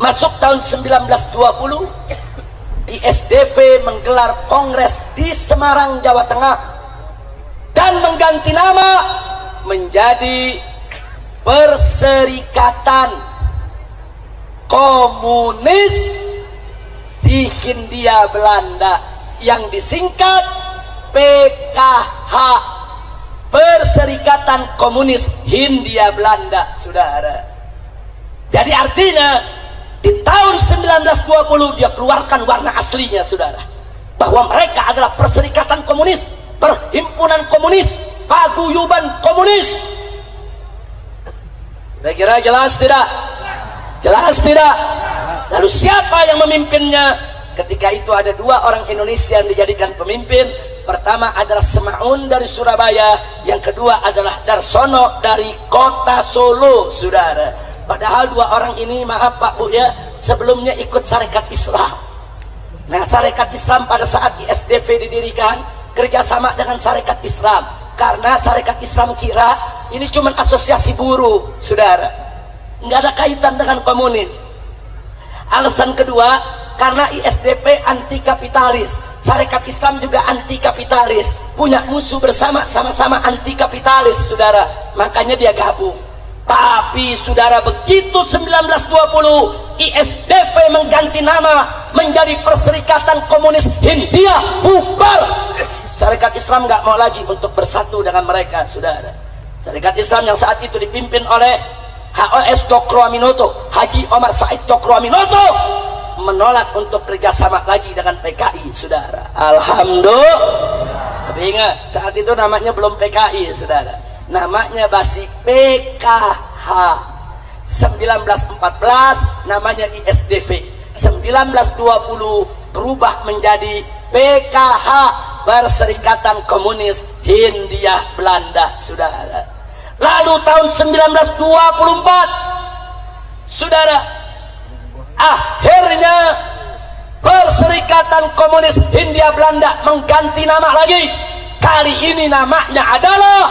Masuk tahun 1920, ISDV menggelar kongres di Semarang, Jawa Tengah, dan mengganti nama menjadi Perserikatan Komunis di Hindia Belanda, yang disingkat PKH, Perserikatan Komunis Hindia Belanda, saudara. Jadi artinya di tahun 1920 dia keluarkan warna aslinya, saudara, bahwa mereka adalah Perserikatan Komunis, Perhimpunan Komunis, Paguyuban Komunis. Kira-kira jelas tidak? Jelas tidak? Lalu siapa yang memimpinnya? Ketika itu ada dua orang Indonesia yang dijadikan pemimpin. Pertama adalah Semaun dari Surabaya, yang kedua adalah Darsono dari kota Solo, saudara. Padahal dua orang ini, maaf Pak Bu ya, sebelumnya ikut Sarekat Islam. Nah, Sarekat Islam pada saat ISDV didirikan kerjasama dengan Sarekat Islam, karena Sarekat Islam kira ini cuma asosiasi buruh, saudara, nggak ada kaitan dengan komunis. Alasan kedua, karena ISDP anti kapitalis, Sarekat Islam juga anti kapitalis, punya musuh bersama, sama-sama anti kapitalis, saudara, makanya dia gabung. Tapi saudara, begitu 1920 ISDV mengganti nama menjadi Perserikatan Komunis Hindia, bubar. Sarekat Islam nggak mau lagi untuk bersatu dengan mereka, saudara. Sarekat Islam yang saat itu dipimpin oleh HOS Cokroaminoto, Haji Omar Said Cokroaminoto, menolak untuk kerjasama lagi dengan PKI, saudara. Alhamdulillah. Tapi ingat, saat itu namanya belum PKI, saudara, namanya masih PKH. 1914 namanya ISDV, 1920 berubah menjadi PKH, Perserikatan Komunis Hindia Belanda, saudara. Lalu tahun 1924, saudara, akhirnya Perserikatan Komunis Hindia Belanda mengganti nama lagi. Kali ini namanya adalah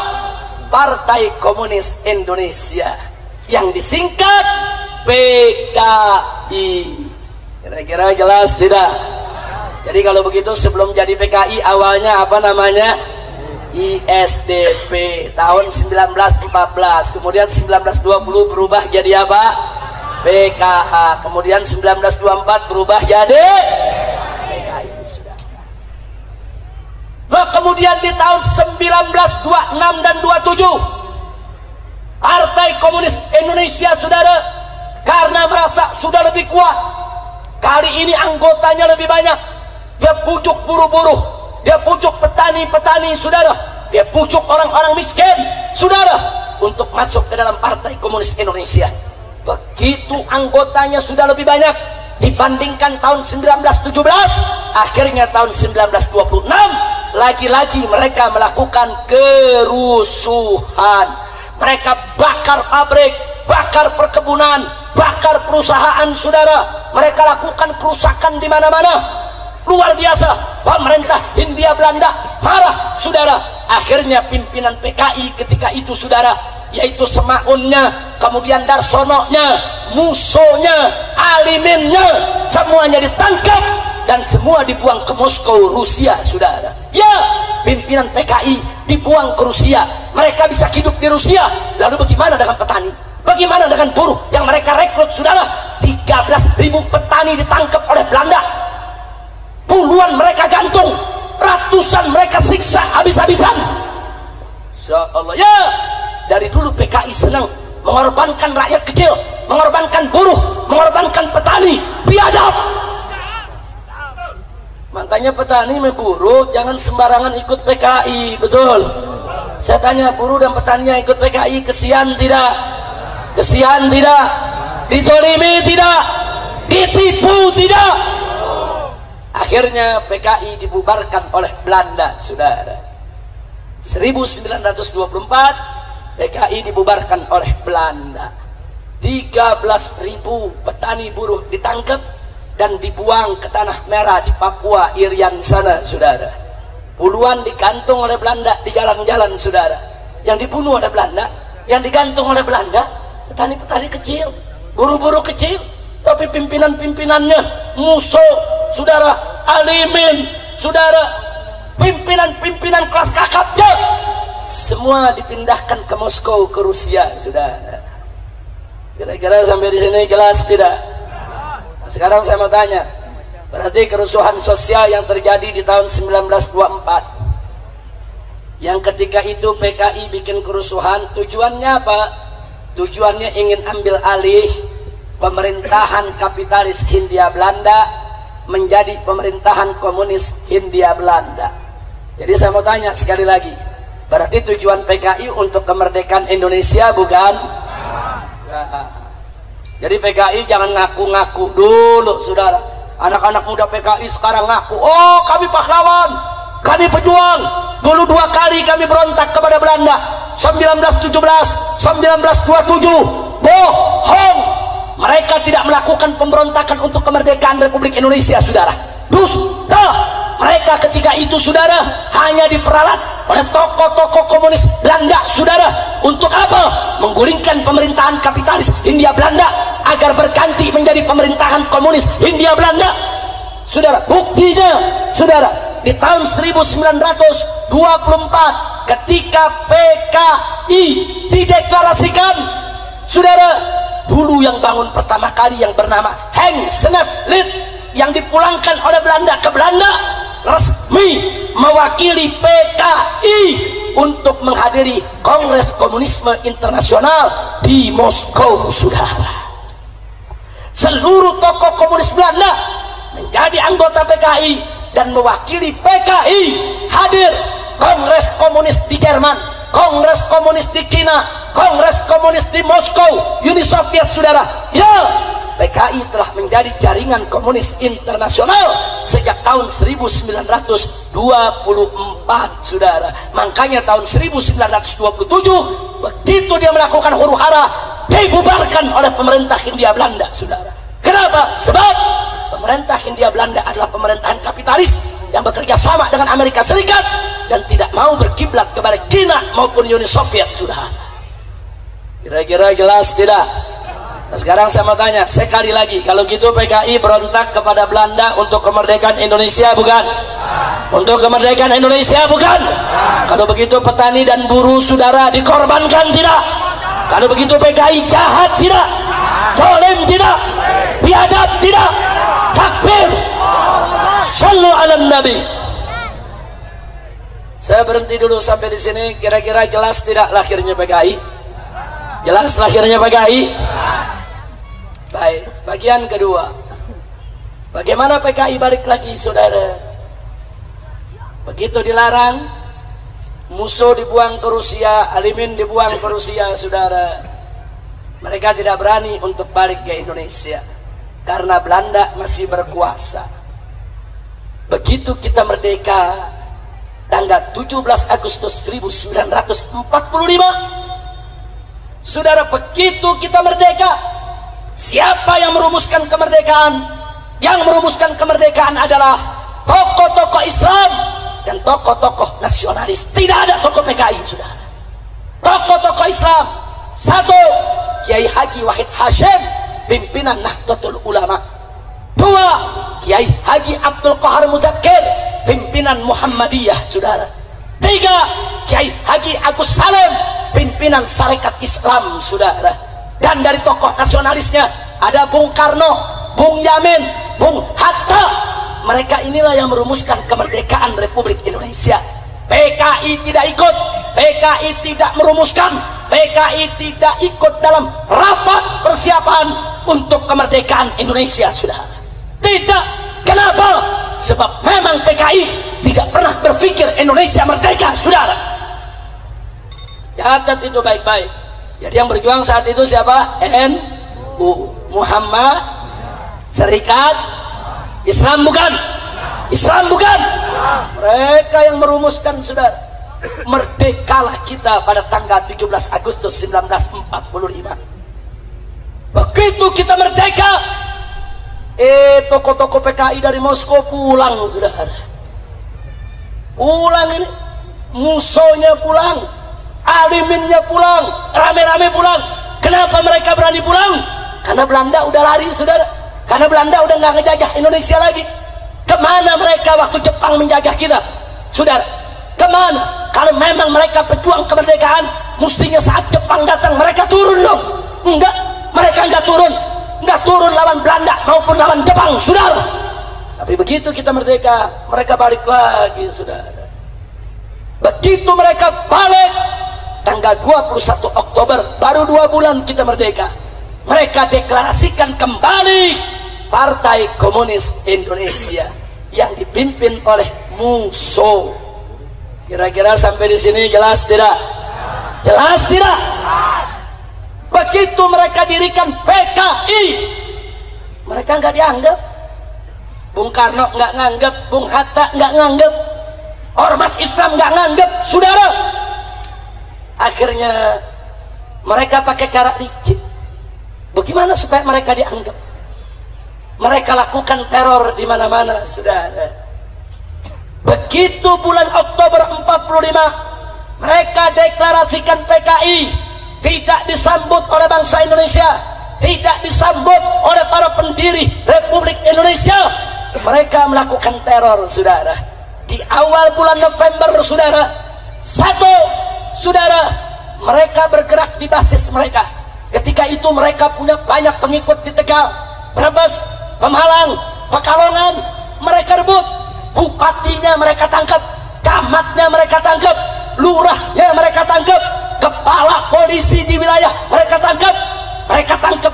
Partai Komunis Indonesia, yang disingkat PKI. Kira-kira jelas tidak? Jadi kalau begitu, sebelum jadi PKI awalnya apa namanya? ISDP tahun 1914, kemudian 1920 berubah jadi apa? PKH, kemudian 1924 berubah jadi PKI, sudah. Nah, kemudian di tahun 1926 dan 27 Partai Komunis Indonesia, saudara, karena merasa sudah lebih kuat, kali ini anggotanya lebih banyak, dia pujuk buruh-buruh, dia pujuk petani-petani, saudara, dia pujuk orang-orang miskin, saudara, untuk masuk ke dalam Partai Komunis Indonesia. Begitu anggotanya sudah lebih banyak dibandingkan tahun 1917, akhirnya tahun 1926 lagi-lagi mereka melakukan kerusuhan. Mereka bakar pabrik, bakar perkebunan, bakar perusahaan, saudara. Mereka lakukan kerusakan di mana-mana. Luar biasa. Pemerintah Hindia Belanda marah, saudara. Akhirnya pimpinan PKI ketika itu, saudara, yaitu Semaunnya, kemudian Darsononya, Musonya, Aliminnya, semuanya ditangkap dan semua dibuang ke Moskow, Rusia, saudara. Ya, pimpinan PKI dibuang ke Rusia. Mereka bisa hidup di Rusia. Lalu bagaimana dengan petani? Bagaimana dengan buruh yang mereka rekrut, saudara? 13.000 petani ditangkap oleh Belanda. Puluhan mereka gantung, ratusan mereka siksa habis-habisan. Insya Allah. Ya, dari dulu PKI senang mengorbankan rakyat kecil, mengorbankan buruh, mengorbankan petani, biadab. Makanya petani dan buruh jangan sembarangan ikut PKI, betul. Saya tanya, buruh dan petani yang ikut PKI kesian tidak? Kesian tidak? Ditolimi tidak? Ditipu tidak? Akhirnya PKI dibubarkan oleh Belanda, saudara. 1924 PKI dibubarkan oleh Belanda. 13.000 petani buruh ditangkap dan dibuang ke tanah merah di Papua, Irian sana, saudara. Puluhan digantung oleh Belanda di jalan-jalan, saudara. Yang dibunuh oleh Belanda, yang digantung oleh Belanda, petani-petani kecil, buruh-buruh kecil. Tapi tapi pimpinan-pimpinannya musuh, saudara, alimin, saudara, pimpinan-pimpinan kelas kakapnya semua dipindahkan ke Moskow, ke Rusia, saudara. Kira-kira sampai di sini jelas tidak? Nah, sekarang saya mau tanya, berarti kerusuhan sosial yang terjadi di tahun 1924, yang ketika itu PKI bikin kerusuhan, tujuannya apa? Tujuannya ingin ambil alih pemerintahan kapitalis Hindia Belanda menjadi pemerintahan komunis Hindia Belanda. Jadi saya mau tanya sekali lagi, berarti tujuan PKI untuk kemerdekaan Indonesia bukan? Jadi PKI jangan ngaku-ngaku dulu, saudara. Anak-anak muda PKI sekarang ngaku, oh kami pahlawan, kami pejuang. Dulu 2 kali kami berontak kepada Belanda, 1917, 1927. Bohong. Mereka tidak melakukan pemberontakan untuk kemerdekaan Republik Indonesia, saudara. Dusta. Mereka ketika itu, saudara, hanya diperalat oleh tokoh-tokoh komunis Belanda, saudara. Untuk apa? Menggulingkan pemerintahan kapitalis Hindia Belanda agar berganti menjadi pemerintahan komunis Hindia Belanda. Saudara, buktinya, saudara, di tahun 1924 ketika PKI dideklarasikan, saudara, dulu yang bangun pertama kali yang bernama Henk Sneevliet yang dipulangkan oleh Belanda ke Belanda resmi mewakili PKI untuk menghadiri Kongres Komunisme Internasional di Moskow, saudara. Seluruh tokoh komunis Belanda menjadi anggota PKI dan mewakili PKI hadir Kongres Komunis di Jerman, Kongres Komunis di China, Kongres Komunis di Moskow, Uni Soviet, saudara. Ya, PKI telah menjadi jaringan komunis internasional sejak tahun 1924, saudara. Makanya tahun 1927 begitu dia melakukan huru-hara, dibubarkan oleh pemerintah Hindia Belanda, saudara. Kenapa? Sebab pemerintah Hindia Belanda adalah pemerintahan kapitalis yang bekerja sama dengan Amerika Serikat dan tidak mau berkiblat kepada China maupun Uni Soviet, saudara. Kira-kira jelas tidak? Nah, sekarang saya mau tanya sekali lagi, kalau gitu PKI berontak kepada Belanda untuk kemerdekaan Indonesia bukan? Untuk kemerdekaan Indonesia bukan? Kalau begitu petani dan buruh, saudara, dikorbankan tidak? Kalau begitu PKI jahat tidak? Zalim tidak? Biadab tidak? Takbir! Sallu ala Nabi. Saya berhenti dulu sampai di sini. Kira-kira jelas tidak lahirnya PKI? Jelas lahirnya PKI? Baik, bagian kedua, bagaimana PKI balik lagi, saudara? Begitu dilarang, musuh dibuang ke Rusia, alimin dibuang ke Rusia, saudara. Mereka tidak berani untuk balik ke Indonesia karena Belanda masih berkuasa. Begitu kita merdeka tanggal 17 Agustus 1945, saudara, begitu kita merdeka, siapa yang merumuskan kemerdekaan? Yang merumuskan kemerdekaan adalah tokoh-tokoh Islam dan tokoh-tokoh nasionalis. Tidak ada tokoh PKI, saudara. Tokoh-tokoh Islam: 1. Kiai Haji Wahid Hashim, pimpinan Nahdlatul Ulama. 2. Kiai Haji Abdul Qahar Mudzakkir, pimpinan Muhammadiyah, saudara. 3. Kiai Haji Agus Salim, pimpinan Sarekat Islam, saudara. Dan dari tokoh nasionalisnya ada Bung Karno, Bung Yamin, Bung Hatta. Mereka inilah yang merumuskan kemerdekaan Republik Indonesia. PKI tidak ikut, PKI tidak merumuskan, PKI tidak ikut dalam rapat persiapan untuk kemerdekaan Indonesia, saudara. Tidak. Kenapa? Sebab memang PKI tidak pernah berpikir Indonesia merdeka, saudara. Catat itu baik-baik. Jadi yang berjuang saat itu siapa? NU, Muhammad Serikat Islam bukan? Islam bukan? Mereka yang merumuskan, saudara. Merdekalah kita pada tanggal 17 Agustus 1945. Begitu kita merdeka, tokoh-tokoh PKI dari Moskow pulang, saudara. Pulang ini, musuhnya pulang, aliminnya pulang, rame-rame pulang. Kenapa mereka berani pulang? Karena Belanda udah lari, saudara. karena Belanda udah nggak ngejajah Indonesia lagi. Kemana mereka waktu Jepang menjajah kita, saudara? Kemana? Kalau memang mereka pejuang kemerdekaan, mestinya saat Jepang datang mereka turun dong. Enggak, mereka nggak turun lawan Belanda maupun lawan Jepang, saudara. Tapi begitu kita merdeka, mereka balik lagi, saudara. Begitu mereka balik tanggal 21 Oktober, baru 2 bulan kita merdeka, mereka deklarasikan kembali Partai Komunis Indonesia yang dipimpin oleh Musso. Kira-kira sampai di sini jelas tidak? Jelas tidak? Begitu mereka dirikan PKI, mereka nggak dianggap. Bung Karno nggak nganggap, Bung Hatta nggak nganggap, ormas Islam nggak nganggap, saudara. Akhirnya mereka pakai cara licik. Bagaimana supaya mereka dianggap? Mereka lakukan teror di mana-mana, saudara. Begitu bulan Oktober 45, mereka deklarasikan PKI, tidak disambut oleh bangsa Indonesia, tidak disambut oleh para pendiri Republik Indonesia. Mereka melakukan teror, saudara. Di awal bulan November, saudara, saudara, mereka bergerak di basis mereka. Ketika itu mereka punya banyak pengikut di Tegal, Brebes, Pemalang, Pekalongan. Mereka rebut, bupatinya mereka tangkap, camatnya mereka tangkap, lurahnya mereka tangkap, kepala polisi di wilayah mereka tangkap,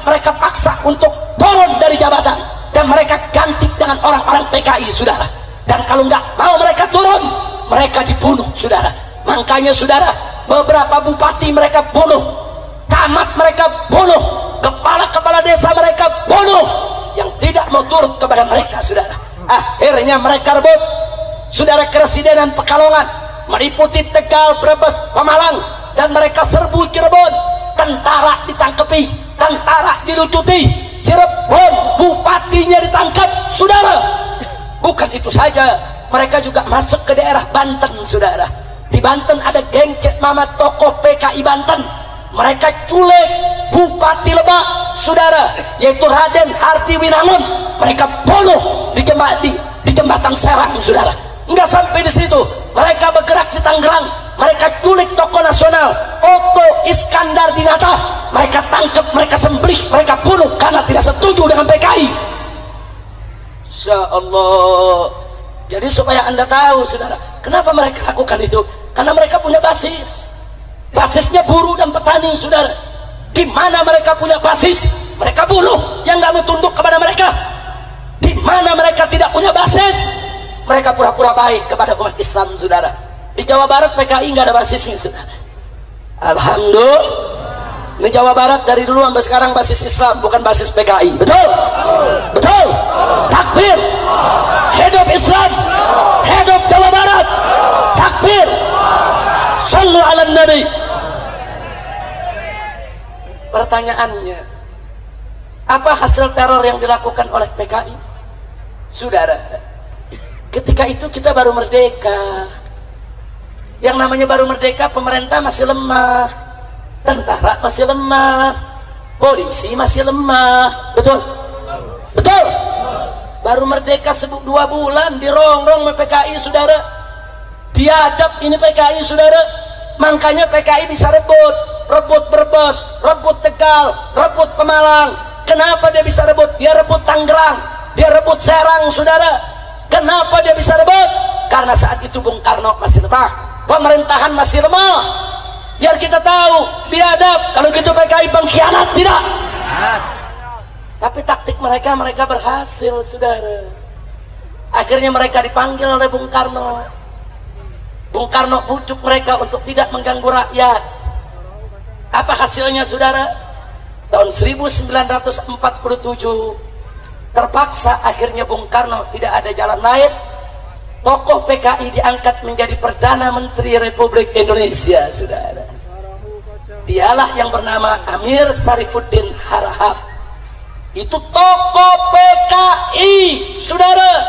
mereka paksa untuk turun dari jabatan, dan mereka ganti dengan orang-orang PKI, saudara. Dan kalau nggak mau mereka turun, mereka dibunuh, saudara. Makanya, saudara, beberapa bupati mereka bunuh, camat mereka bunuh, kepala desa mereka bunuh, yang tidak mau turut kepada mereka, saudara. Akhirnya mereka rebut, saudara, Keresidenan Pekalongan, meliputi Tegal, Brebes, Pemalang, dan mereka serbu Cirebon. Tentara ditangkapi, tentara dilucuti, Cirebon bupatinya ditangkap, saudara. Bukan itu saja, mereka juga masuk ke daerah Banten, saudara. Di Banten ada geng nama tokoh PKI Banten. Mereka culik Bupati Lebak, saudara, yaitu Raden Harti Winangun. Mereka bunuh di jembatan Serang, saudara. Enggak sampai di situ, mereka bergerak di Tangerang. Mereka culik tokoh nasional Otto Iskandar Dinata. Mereka tangkap, mereka sembelih, mereka bunuh karena tidak setuju dengan PKI. Insya Allah. Jadi supaya anda tahu, saudara, kenapa mereka lakukan itu? Karena mereka punya basis. Basisnya buruh dan petani, saudara. Di mana mereka punya basis, mereka bunuh yang nggak mau tunduk kepada mereka. Di mana mereka tidak punya basis, mereka pura-pura baik kepada umat Islam, saudara. Di Jawa Barat PKI nggak ada basisnya, saudara. Alhamdulillah. Di Jawa Barat dari dulu sampai sekarang basis Islam, bukan basis PKI. Betul? Betul? Takbir. Hidup Islam. Hidup Jawa Barat. Takbir. Sallu ala Nabi. Pertanyaannya, apa hasil teror yang dilakukan oleh PKI? Saudara, ketika itu kita baru merdeka. Yang namanya baru merdeka, pemerintah masih lemah, tentara masih lemah, polisi masih lemah. Betul? Betul? Baru merdeka 2 bulan dirongrong oleh PKI, saudara. Biadab ini PKI, saudara. Makanya PKI bisa rebut Brebes, rebut Tegal, rebut Pemalang. Kenapa dia bisa rebut? Dia rebut Tangerang, dia rebut Serang, saudara. Kenapa dia bisa rebut? Karena saat itu Bung Karno masih lemah, pemerintahan masih lemah. Biar kita tahu, biadab. Kalau gitu PKI pengkhianat, tidak. Tapi taktik mereka berhasil, saudara. Akhirnya mereka dipanggil oleh Bung Karno. Bung Karno bujuk mereka untuk tidak mengganggu rakyat. Apa hasilnya, saudara? Tahun 1947 terpaksa akhirnya Bung Karno tidak ada jalan lain. Tokoh PKI diangkat menjadi Perdana Menteri Republik Indonesia, saudara. Dialah yang bernama Amir Sarifuddin Harahap. Itu tokoh PKI, saudara,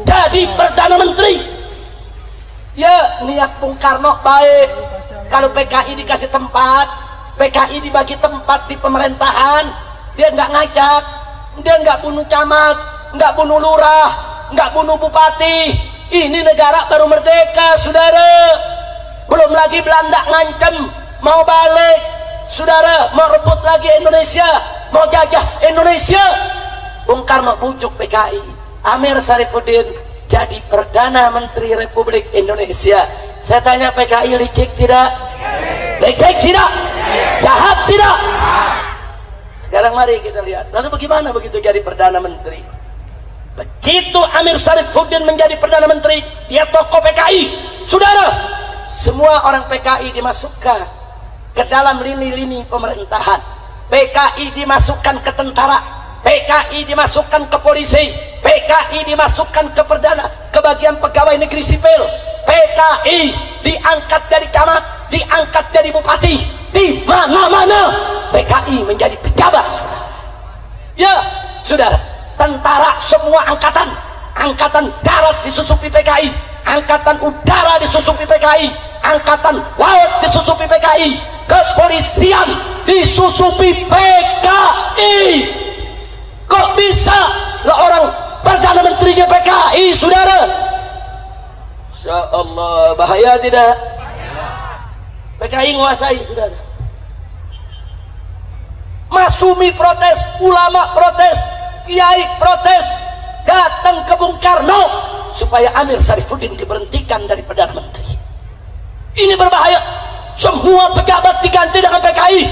jadi Perdana Menteri. Ya, niat Bung Karno baik. Kalau PKI dikasih tempat, PKI dibagi tempat di pemerintahan, dia nggak ngajak, Dia nggak bunuh camat, nggak bunuh lurah, nggak bunuh bupati. Ini negara baru merdeka, saudara. Belum lagi Belanda ngancem mau balik, saudara, mau rebut lagi Indonesia, mau jajah Indonesia. Bung Karno bujuk PKI, Amir Syarifuddin jadi Perdana Menteri Republik Indonesia. Saya tanya, PKI licik tidak? Licik tidak? Jahat tidak? Sekarang mari kita lihat, lalu bagaimana begitu jadi Perdana Menteri? Begitu Amir Syarifuddin menjadi Perdana Menteri, dia tokoh PKI, saudara. Semua orang PKI dimasukkan ke dalam lini-lini pemerintahan. PKI dimasukkan ke tentara, PKI dimasukkan ke polisi, PKI dimasukkan ke bagian pegawai negeri sipil. PKI diangkat dari camat, diangkat dari bupati, di mana-mana PKI menjadi pejabat. Ya, saudara, tentara semua angkatan darat disusupi PKI, angkatan udara disusupi PKI, angkatan laut disusupi PKI, kepolisian disusupi PKI. Kok bisa lah orang Perdana Menterinya PKI, saudara? Insya Allah, bahaya tidak? PKI nguasai, saudara. Masumi protes, ulama protes, kiai protes, datang ke Bung Karno supaya Amir Syarifuddin diberhentikan dari Perdana Menteri. Ini berbahaya. Semua pejabat diganti dengan PKI.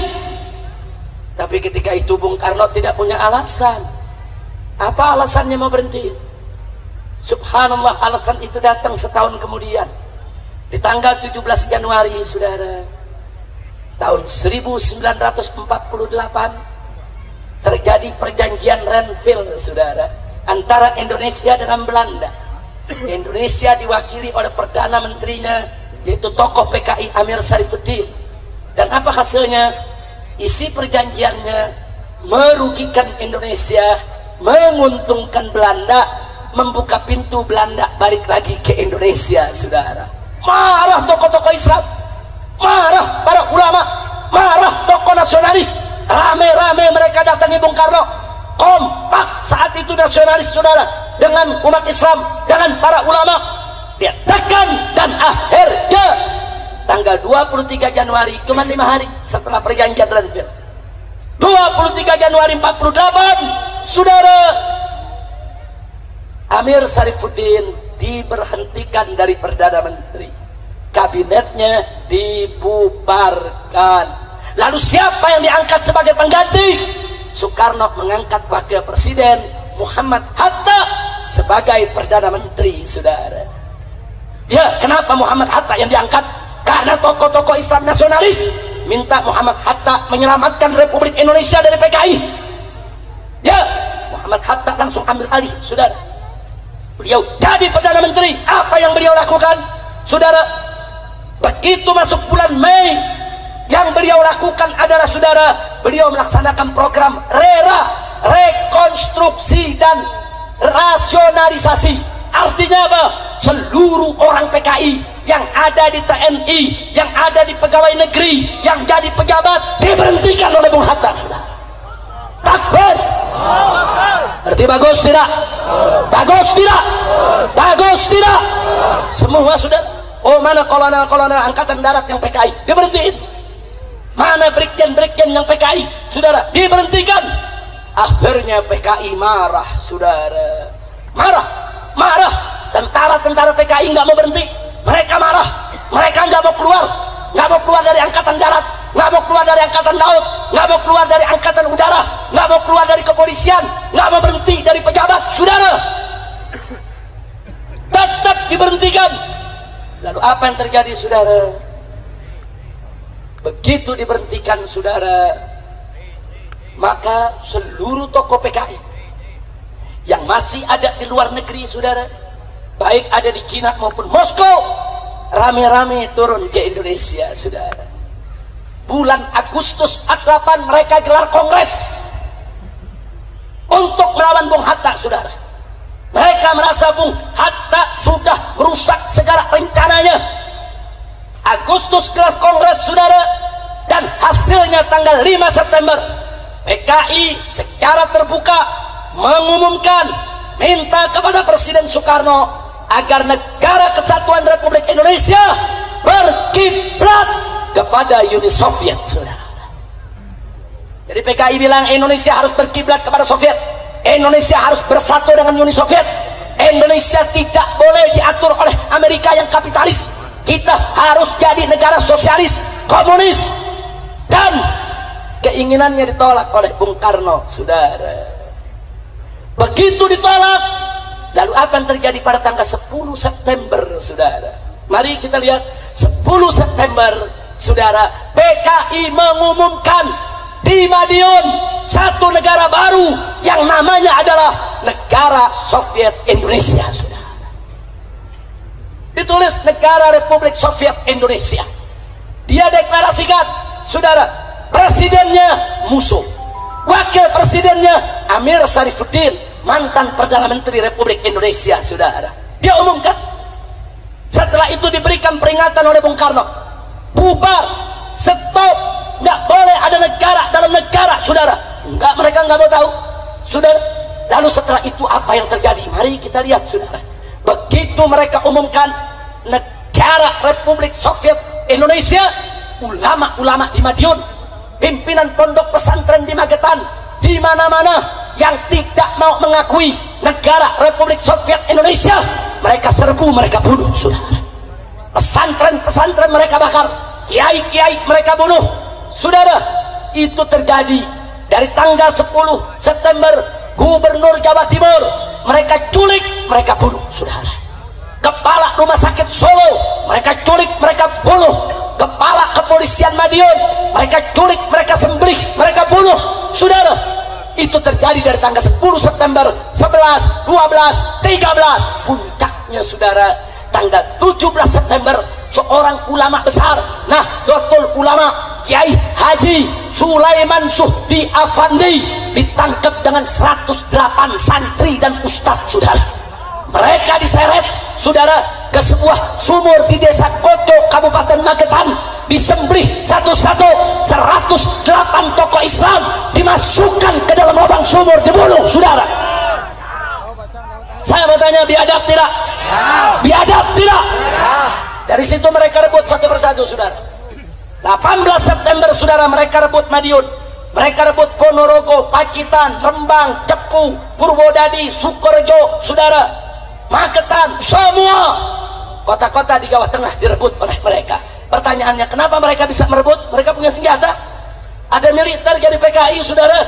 Tapi ketika itu Bung Karno tidak punya alasan. Apa alasannya mau berhenti? Subhanallah, alasan itu datang setahun kemudian. Di tanggal 17 Januari, saudara, tahun 1948 terjadi perjanjian Renville, saudara, antara Indonesia dengan Belanda. Indonesia diwakili oleh Perdana Menterinya, yaitu tokoh PKI Amir Syarifuddin. Dan apa hasilnya? Isi perjanjiannya merugikan Indonesia, menguntungkan Belanda, membuka pintu Belanda balik lagi ke Indonesia, saudara. Marah tokoh-tokoh Islam, marah para ulama, marah tokoh nasionalis. Rame-rame mereka datangi Bung Karno. Kompak saat itu nasionalis, saudara, dengan umat Islam, dengan para ulama. Dia tekan, dan akhirnya tanggal 23 Januari, cuma 5 hari setelah perjanjian Renville, 23 Januari 48, saudara, Amir Syarifuddin diberhentikan dari Perdana Menteri. Kabinetnya dibubarkan. Lalu siapa yang diangkat sebagai pengganti? Soekarno mengangkat Wakil Presiden Muhammad Hatta sebagai Perdana Menteri, saudara. Ya, kenapa Muhammad Hatta yang diangkat? Karena tokoh-tokoh Islam nasionalis minta Muhammad Hatta menyelamatkan Republik Indonesia dari PKI. Ya, Muhammad Hatta langsung ambil alih, saudara. Beliau jadi Perdana Menteri. Apa yang beliau lakukan, saudara? Begitu masuk bulan Mei, yang beliau lakukan adalah, saudara, beliau melaksanakan program RERA, rekonstruksi dan rasionalisasi. Artinya apa? Seluruh orang PKI yang ada di TNI, yang ada di pegawai negeri, yang jadi pejabat diberhentikan oleh Bung Hatta, saudara. Takbir. Berarti bagus tidak? Bagus tidak? Bagus tidak? Semua, saudara. Oh, mana kolonel-kolonel angkatan darat yang PKI? Diberhentiin. Mana brigjen-brigjen yang PKI, saudara? Diberhentikan. Akhirnya PKI marah, saudara. Marah. Tentara-tentara PKI nggak mau berhenti. Mereka marah. Mereka nggak mau keluar dari angkatan darat, nggak mau keluar dari angkatan laut, nggak mau keluar dari angkatan udara, nggak mau keluar dari kepolisian, nggak mau berhenti dari pejabat, saudara. Tetap diberhentikan. Lalu apa yang terjadi, saudara? Begitu diberhentikan, saudara, maka seluruh tokoh PKI yang masih ada di luar negeri, saudara, baik ada di Cina maupun Moskow, rame-rame turun ke Indonesia, saudara. Bulan Agustus 48 mereka gelar kongres untuk melawan Bung Hatta, saudara. Mereka merasa Bung Hatta sudah merusak segala rencananya. Agustus gelar kongres, saudara, dan hasilnya tanggal 5 September PKI secara terbuka mengumumkan, minta kepada Presiden Soekarno agar negara kesatuan Republik Indonesia berkiblat kepada Uni Soviet, saudara. Jadi PKI bilang Indonesia harus berkiblat kepada Soviet, Indonesia harus bersatu dengan Uni Soviet, Indonesia tidak boleh diatur oleh Amerika yang kapitalis, kita harus jadi negara sosialis, komunis. Dan keinginannya ditolak oleh Bung Karno, saudara. Begitu ditolak, lalu apa yang terjadi pada tanggal 10 September, saudara? Mari kita lihat 10 September, saudara. PKI mengumumkan di Madiun satu negara baru yang namanya adalah Negara Soviet Indonesia, saudara. Ditulis Negara Republik Soviet Indonesia. Dia deklarasikan, saudara, presidennya musuh, wakil presidennya Amir Sarifuddin, mantan Perdana Menteri Republik Indonesia, saudara. Dia umumkan. Setelah itu diberikan peringatan oleh Bung Karno, bubar, stop, nggak boleh ada negara dalam negara, saudara. Enggak, mereka nggak mau tahu, saudara. Lalu setelah itu apa yang terjadi? Mari kita lihat, saudara. Begitu mereka umumkan Negara Republik Soviet Indonesia, ulama-ulama di Madiun, pimpinan pondok pesantren di Magetan, di mana-mana yang tidak mau mengakui Negara Republik Soviet Indonesia, mereka serbu, mereka bunuh, saudara. Pesantren-pesantren mereka bakar, kiai-kiai mereka bunuh, saudara. Itu terjadi dari tanggal 10 September. Gubernur Jawa Timur mereka culik, mereka bunuh, saudara. Kepala Rumah Sakit Solo mereka culik, mereka bunuh. Kepala Kepolisian Madiun mereka culik, mereka sembelih, mereka bunuh, saudara. Itu terjadi dari tanggal 10 September, 11, 12, 13. Puncaknya, saudara, tanggal 17 September, seorang ulama besar, Nahdlatul Ulama, Kiai Haji Sulaiman Suhdi Afandi, ditangkap dengan 108 santri dan ustadz, saudara. Mereka diseret, saudara, ke sebuah sumur di desa Koto, Kabupaten Magetan, disembelih satu-satu. 108 tokoh Islam dimasukkan ke dalam lubang sumur, dibunuh, saudara. Saya bertanya, biadab tidak? Biadab tidak? Dari situ mereka rebut satu persatu, saudara. 18 September, saudara, mereka rebut Madiun, mereka rebut Ponorogo, Pacitan, Rembang, Cepu, Purwodadi, Sukorejo, saudara, Magetan, semua kota-kota di Jawa Tengah direbut oleh mereka. Pertanyaannya, kenapa mereka bisa merebut? Mereka punya senjata, ada militer jadi PKI, saudara.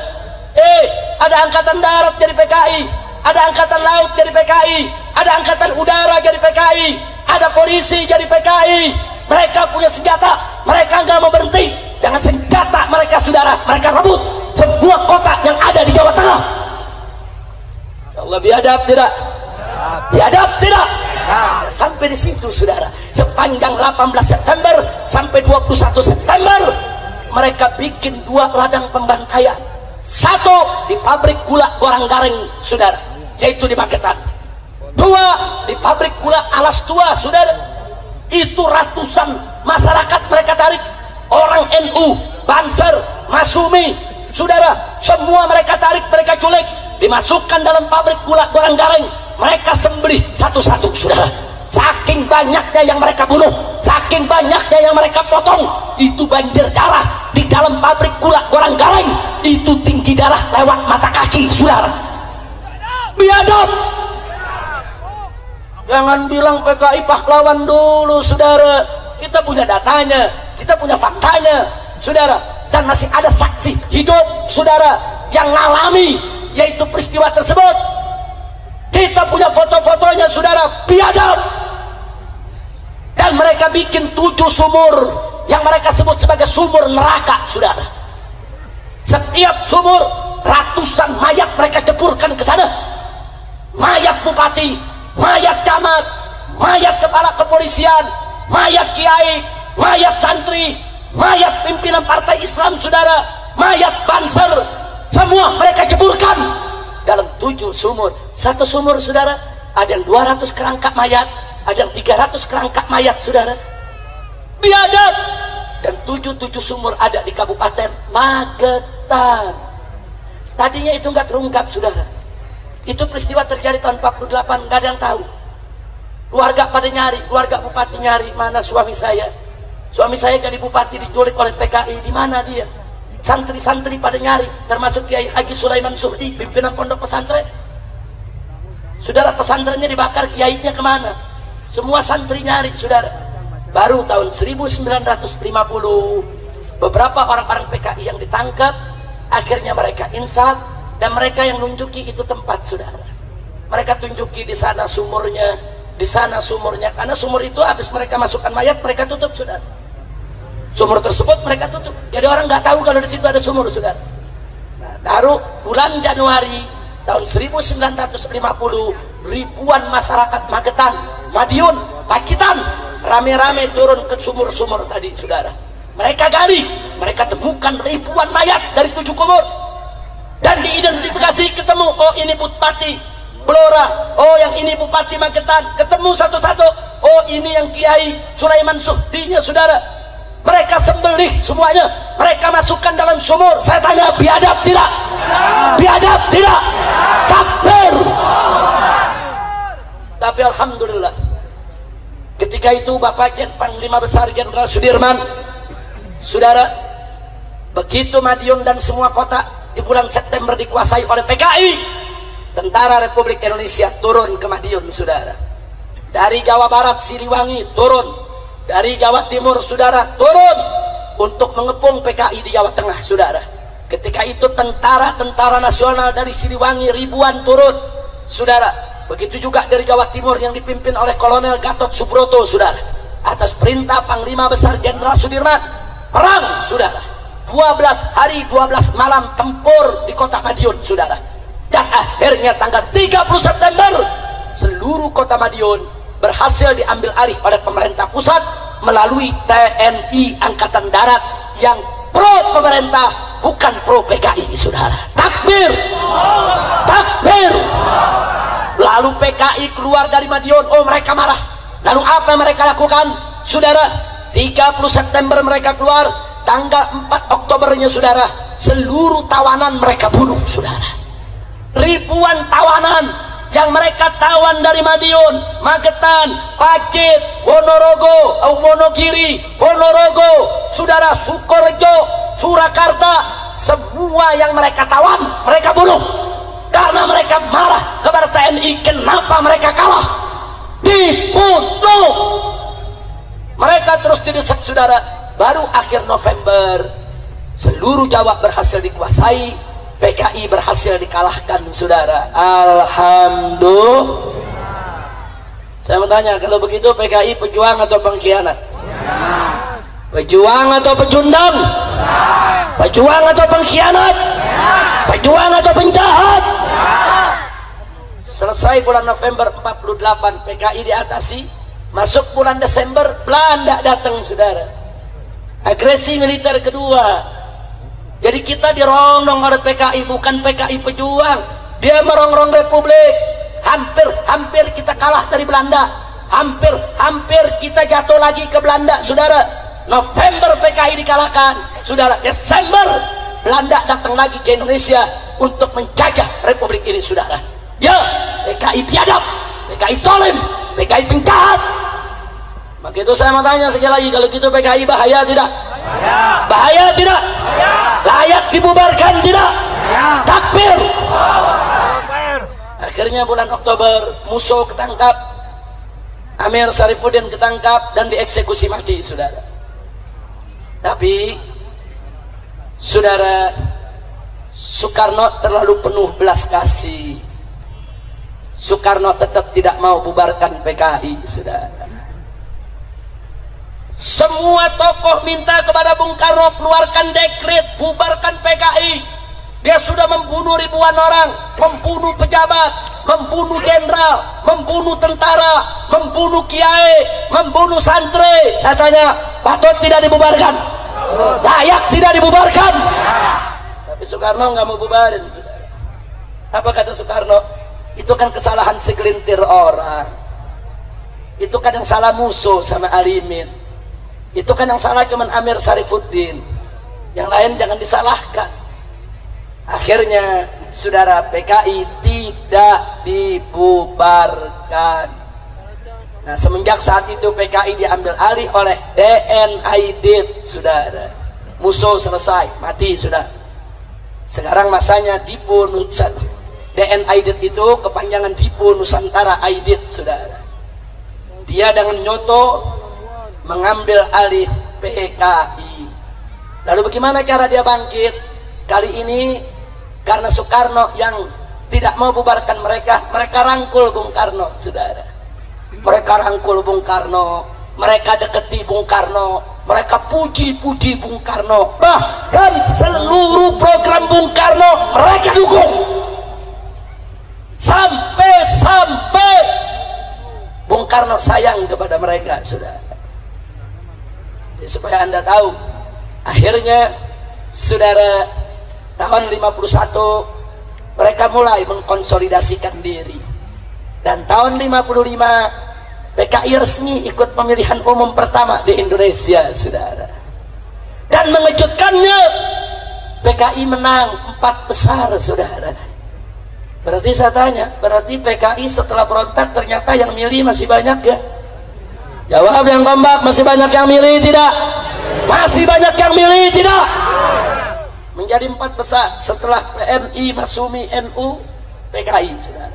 Ada angkatan darat jadi PKI, ada angkatan laut jadi PKI, ada angkatan udara jadi PKI, ada polisi jadi PKI. Mereka punya senjata, mereka nggak mau berhenti dengan senjata mereka, saudara. Mereka rebut semua kota yang ada di Jawa Tengah. Ya Allah, biadab tidak? Biadab tidak? Sampai di situ, saudara. Sepanjang 18 September sampai 21 September, mereka bikin 2 ladang pembantaian. Satu di pabrik gula Gorang Gareng, saudara, yaitu di Magetan. 2 di pabrik gula Alas Tua, saudara. Itu ratusan masyarakat mereka tarik, orang NU, Banser, Masumi, saudara, semua mereka tarik, mereka culik, dimasukkan dalam pabrik gula Gorang Gareng, mereka sembelih satu-satu, saudara. Saking banyaknya yang mereka bunuh, saking banyaknya yang mereka potong, itu banjir darah di dalam pabrik gula Gorang Gareng, itu tinggi darah lewat mata kaki, saudara. Biadab. Jangan bilang PKI pahlawan dulu, saudara. Kita punya datanya, kita punya faktanya, saudara. Dan masih ada saksi hidup, saudara, yang ngalami yaitu peristiwa tersebut. Kita punya foto-fotonya, saudara. Biadab. Dan mereka bikin 7 sumur yang mereka sebut sebagai sumur neraka, saudara. Setiap sumur ratusan mayat mereka ceburkan ke sana. Mayat bupati, mayat camat, mayat kepala kepolisian, mayat kiai, mayat santri, mayat pimpinan partai Islam, saudara, mayat Banser, semua mereka ceburkan dalam 7 sumur. Satu sumur, saudara, ada yang 200 kerangka mayat, ada yang 300 kerangka mayat, saudara. Biadab. Dan 7 sumur ada di Kabupaten Magetan. Tadinya itu nggak terungkap, saudara. Itu peristiwa terjadi tahun 48, nggak ada yang tahu. Keluarga pada nyari, keluarga bupati nyari, mana suami saya? Suami saya jadi bupati diculik oleh PKI, di mana dia? Santri-santri pada nyari, termasuk Kiai Haji Sulaiman Suhdi, pimpinan pondok pesantren. Saudara, pesantrennya dibakar, kiainya kemana? Semua santri nyari, saudara. Baru tahun 1950 beberapa orang-orang PKI yang ditangkap, akhirnya mereka insaf, dan mereka yang nunjuki itu tempat, saudara. Mereka tunjuki di sana sumurnya, di sana sumurnya, karena sumur itu habis mereka masukkan mayat, mereka tutup, saudara. Sumur tersebut mereka tutup, jadi orang nggak tahu kalau di situ ada sumur, saudara. Nah, baru bulan Januari tahun 1950 ribuan masyarakat Magetan, Madiun, Pacitan rame-rame turun ke sumur-sumur tadi, saudara. Mereka gali, mereka temukan ribuan mayat dari 7 kubur. Dan diidentifikasi, ketemu, oh ini Bupati Blora, oh yang ini Bupati Magetan, ketemu satu-satu, oh ini yang Kiai Sulaiman Suhdinya, saudara. Mereka sembelih semuanya, mereka masukkan dalam sumur. Saya tanya, biadab tidak? Biadab tidak? Takbir. Tapi alhamdulillah, ketika itu Bapak Panglima Besar Jenderal Sudirman, saudara, begitu Madiun dan semua kota di bulan September dikuasai oleh PKI, Tentara Republik Indonesia turun ke Madiun, saudara. Dari Jawa Barat Siliwangi turun, dari Jawa Timur, saudara, turun untuk mengepung PKI di Jawa Tengah, saudara. Ketika itu tentara nasional dari Siliwangi ribuan turun, saudara. Begitu juga dari Jawa Timur yang dipimpin oleh Kolonel Gatot Subroto, saudara. Atas perintah Panglima Besar Jenderal Sudirman, perang, saudara. 12 hari 12 malam tempur di kota Madiun, saudara. Dan akhirnya tanggal 30 September seluruh kota Madiun berhasil diambil alih oleh pemerintah pusat melalui TNI Angkatan Darat yang pro pemerintah, bukan pro PKI, saudara. Takbir, takbir. Lalu PKI keluar dari Madiun, oh mereka marah. Lalu apa yang mereka lakukan, saudara? 30 September mereka keluar, tanggal 4 Oktobernya, saudara, seluruh tawanan mereka bunuh, saudara. Ribuan tawanan yang mereka tawan dari Madiun, Magetan, Pacet, Wonorogo, Wonogiri, Ponorogo, saudara, Sukorejo, Surakarta, semua yang mereka tawan mereka bunuh karena mereka marah kepada TNI. Kenapa mereka kalah? Dibunuh. Mereka terus didesak, saudara. Baru akhir November seluruh Jawa berhasil dikuasai, PKI berhasil dikalahkan, saudara. Alhamdulillah. Saya mau tanya, kalau begitu PKI pejuang atau pengkhianat? Pejuang atau pecundang? Pejuang atau pengkhianat? Pejuang atau penjahat? Selesai bulan November 48, PKI diatasi. Masuk bulan Desember, Belanda datang, saudara. Agresi militer kedua. Jadi kita dirondong oleh PKI, bukan PKI pejuang. Dia merongrong Republik. Hampir kita kalah dari Belanda. Hampir kita jatuh lagi ke Belanda, saudara. November PKI dikalahkan, saudara. Desember Belanda datang lagi ke Indonesia untuk menjajah Republik ini, saudara. Ya, PKI biadab, PKI tolim, PKI penjahat. Maka itu saya mau tanya sekali lagi, kalau gitu PKI bahaya tidak? Bahaya tidak? Layak dibubarkan tidak? Takbir. Akhirnya bulan Oktober Musso ketangkap, Amir Sarifuddin ketangkap dan dieksekusi mati, saudara. Tapi saudara, Soekarno terlalu penuh belas kasih. Soekarno tetap tidak mau bubarkan PKI, saudara. Semua tokoh minta kepada Bung Karno keluarkan dekret bubarkan PKI. Dia sudah membunuh ribuan orang, membunuh pejabat, membunuh jenderal, membunuh tentara, membunuh kiai, membunuh santri. Saya tanya, patut tidak dibubarkan? Layak tidak dibubarkan? Tapi Soekarno nggak mau bubarin. Apa kata Soekarno? Itu kan kesalahan segelintir orang. Itu kan yang salah Musso sama Alimin. Itu kan yang salah cuman Amir Sarifuddin. Yang lain jangan disalahkan. Akhirnya saudara, PKI tidak dibubarkan. Nah, semenjak saat itu PKI diambil alih oleh DN Aidit, saudara. Musuh selesai, mati sudah. Sekarang masanya Dipo Nusantara. DN Aidit itu kepanjangan Dipo Nusantara Aidit, saudara. Dia dengan nyoto mengambil alih PKI. Lalu bagaimana cara dia bangkit? Kali ini karena Soekarno yang tidak mau bubarkan mereka rangkul Bung Karno, saudara. Mereka rangkul Bung Karno, mereka deketi Bung Karno, mereka puji-puji Bung Karno, bahkan seluruh program Bung Karno mereka dukung. Sampai Bung Karno sayang kepada mereka, saudara. Supaya Anda tahu, akhirnya saudara, tahun 51 mereka mulai mengkonsolidasikan diri, dan tahun 55 PKI resmi ikut pemilihan umum pertama di Indonesia, saudara. Dan mengejutkannya, PKI menang 4 besar, saudara. Berarti saya tanya, berarti PKI setelah berontak ternyata yang milih masih banyak ya? Jawab yang kompak, masih banyak yang milih tidak? Masih banyak yang milih tidak? Menjadi 4 besar setelah PNI, Masumi, NU, PKI, saudara.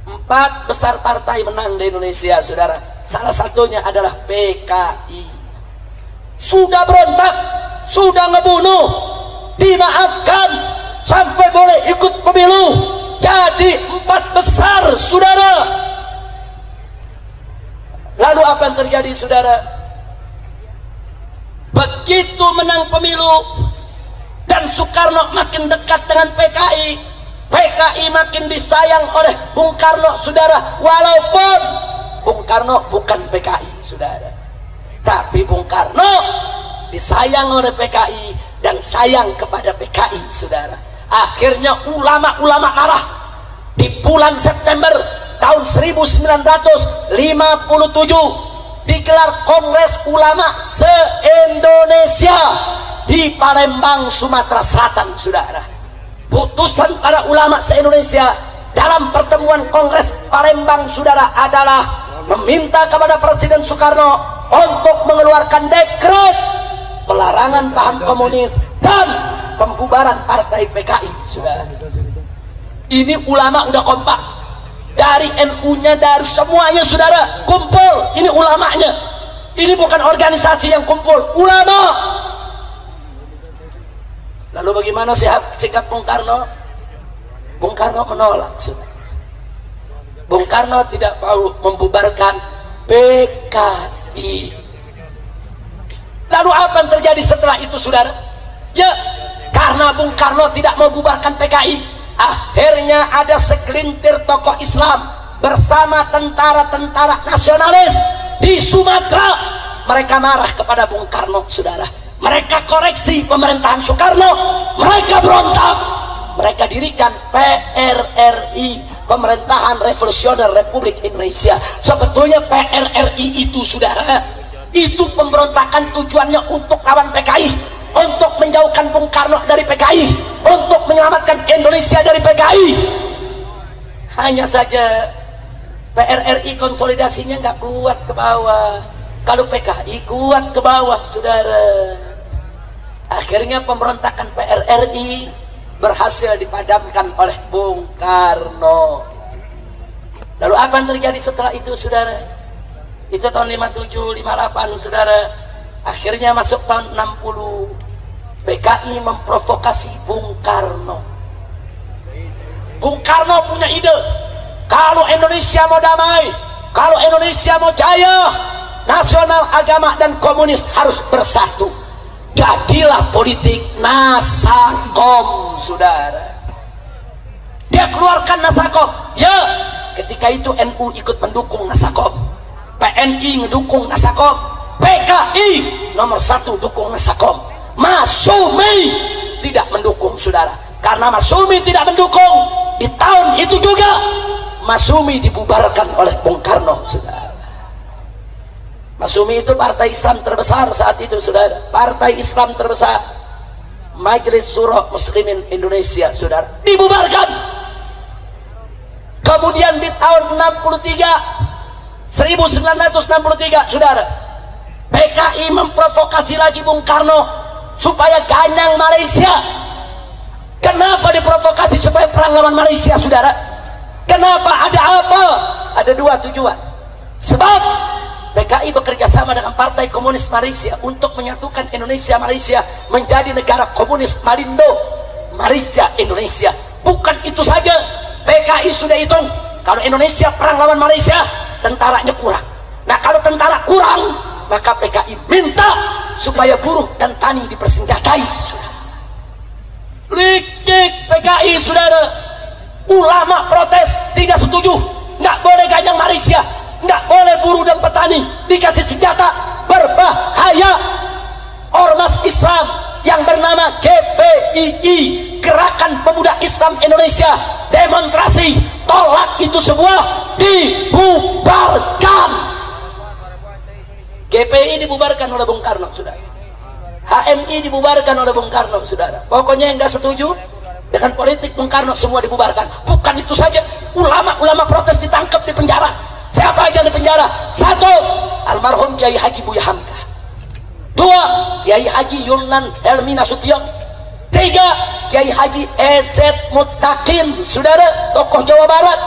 4 besar partai menang di Indonesia, saudara. Salah satunya adalah PKI. Sudah berontak, sudah ngebunuh, dimaafkan, sampai boleh ikut pemilu. Jadi 4 besar, saudara. Lalu apa yang terjadi, saudara? Begitu menang pemilu dan Soekarno makin dekat dengan PKI, PKI makin disayang oleh Bung Karno, saudara. Walaupun Bung Karno bukan PKI, saudara, tapi Bung Karno disayang oleh PKI dan sayang kepada PKI, saudara. Akhirnya ulama-ulama marah. Di bulan September tahun 1957 digelar Kongres Ulama se-Indonesia di Palembang, Sumatera Selatan, saudara. Putusan para ulama se-Indonesia dalam pertemuan Kongres Palembang, saudara, adalah meminta kepada Presiden Soekarno untuk mengeluarkan dekret pelarangan paham komunis dan pembubaran partai PKI, saudara. Ini ulama udah kompak, dari NU-nya, dari semuanya, saudara, kumpul. Ini ulamanya, ini bukan organisasi yang kumpul, ulama. Lalu bagaimana sikap Bung Karno? Bung Karno menolak, saudara. Bung Karno tidak mau membubarkan PKI. Lalu apa yang terjadi setelah itu, saudara? Ya, karena Bung Karno tidak mau bubarkan PKI, akhirnya ada segelintir tokoh Islam bersama tentara-tentara nasionalis di Sumatera. Mereka marah kepada Bung Karno, saudara. Mereka koreksi pemerintahan Soekarno, mereka berontak, mereka dirikan PRRI, Pemerintahan Revolusioner Republik Indonesia. Sebetulnya PRRI itu, saudara, itu pemberontakan tujuannya untuk lawan PKI, untuk menjauhkan Bung Karno dari PKI, untuk menyelamatkan Indonesia dari PKI. Hanya saja PRRI konsolidasinya nggak kuat ke bawah. Kalau PKI kuat ke bawah, saudara. Akhirnya pemberontakan PRRI berhasil dipadamkan oleh Bung Karno. Lalu apa yang terjadi setelah itu, saudara? Itu tahun 57, 58, saudara. Akhirnya masuk tahun 60, PKI memprovokasi Bung Karno. Bung Karno punya ide, kalau Indonesia mau damai, kalau Indonesia mau jaya, nasional, agama, dan komunis harus bersatu. Jadilah politik Nasakom, saudara. Dia keluarkan Nasakom. Ya, ketika itu NU ikut mendukung Nasakom, PNI mendukung Nasakom, PKI nomor 1 dukung Nasakom. Masumi tidak mendukung, saudara. Karena Masumi tidak mendukung, di tahun itu juga Masumi dibubarkan oleh Bung Karno, saudara. Masumi itu partai Islam terbesar saat itu, saudara. Partai Islam terbesar. Majelis Syuro Muslimin Indonesia, saudara, dibubarkan. Kemudian di tahun 1963, saudara, PKI memprovokasi lagi Bung Karno supaya ganyang Malaysia. Kenapa diprovokasi supaya perang lawan Malaysia, saudara? Kenapa? Ada apa? Ada dua tujuan. Sebab PKI bekerja sama dengan Partai Komunis Malaysia untuk menyatukan Indonesia Malaysia menjadi negara komunis Malindo Malaysia Indonesia. Bukan itu saja, PKI sudah hitung kalau Indonesia perang lawan Malaysia, tentaranya kurang. Nah, kalau tentara kurang, maka PKI minta supaya buruh dan tani dipersenjatai, saudara. Likik PKI, saudara. Ulama protes, tidak setuju, nggak boleh ganyang Malaysia, nggak boleh buruh dan petani dikasih senjata, berbahaya. Ormas Islam yang bernama GPII, Gerakan Pemuda Islam Indonesia, demonstrasi tolak itu semua, dibubarkan. GPI dibubarkan oleh Bung Karno, saudara. HMI dibubarkan oleh Bung Karno, saudara. Pokoknya yang nggak setuju dengan politik Bung Karno semua dibubarkan. Bukan itu saja, ulama-ulama protes ditangkap, di penjara. Siapa aja di penjara? Satu, almarhum Kiai Haji Buya Hamka. Dua, Kiai Haji Yunan Helmi Nasution. Tiga, Kiai Haji EZ Mutakin, saudara, tokoh Jawa Barat.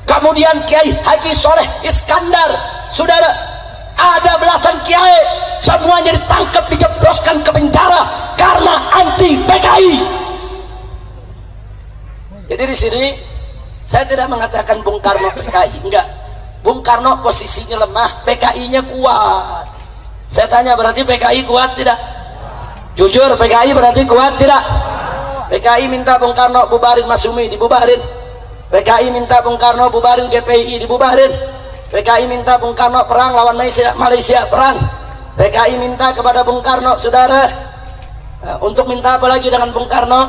Kemudian Kiai Haji Soleh Iskandar, saudara. Ada belasan kiai, semuanya ditangkap, dijebloskan ke penjara karena anti PKI. Jadi di sini saya tidak mengatakan Bung Karno PKI, enggak. Bung Karno posisinya lemah, PKI-nya kuat. Saya tanya, berarti PKI kuat tidak? Jujur, PKI berarti kuat tidak? PKI minta Bung Karno bubarin Masumi, dibubarin. PKI minta Bung Karno bubarin GPI, dibubarin. PKI minta Bung Karno perang lawan Malaysia, perang. PKI minta kepada Bung Karno, saudara, untuk minta apa lagi dengan Bung Karno?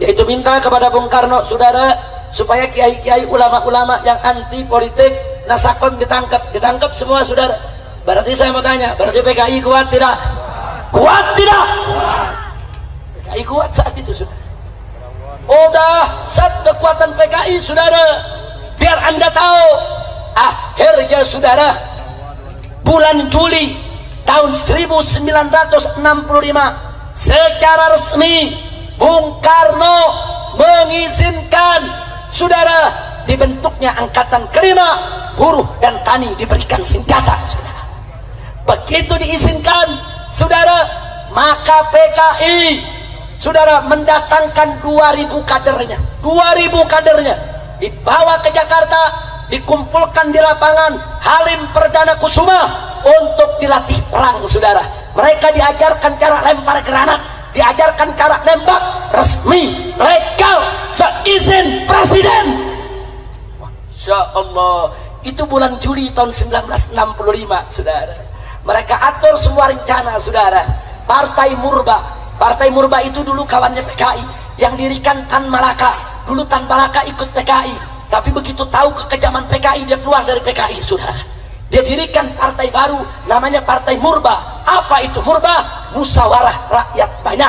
Yaitu minta kepada Bung Karno, saudara, supaya kiai-kiai, ulama-ulama yang anti politik Nasakom ditangkap semua, saudara. Berarti saya mau tanya, berarti PKI kuat tidak? Kuat tidak? PKI kuat saat itu, saudara. Oh, dahsyat kekuatan PKI, saudara. Biar Anda tahu, akhirnya, saudara, bulan Juli tahun 1965 secara resmi Bung Karno mengizinkan, saudara, dibentuknya angkatan kelima, buruh dan tani diberikan senjata, saudara. Begitu diizinkan, saudara, maka PKI, saudara, mendatangkan 2000 kadernya, 2000 kadernya dibawa ke Jakarta, dikumpulkan di lapangan Halim Perdana Kusuma untuk dilatih perang, saudara. Mereka diajarkan cara lempar granat, diajarkan cara nembak resmi, legal, seizin presiden. Masya Allah, itu bulan Juli tahun 1965, saudara. Mereka atur semua rencana, saudara. Partai Murba itu dulu kawannya PKI, yang dirikan Tan Malaka. Dulu Tan Malaka ikut PKI, tapi begitu tahu kekejaman PKI, dia keluar dari PKI, saudara. Dia dirikan partai baru, namanya Partai Murba. Apa itu Murba? Musyawarah Rakyat Banyak.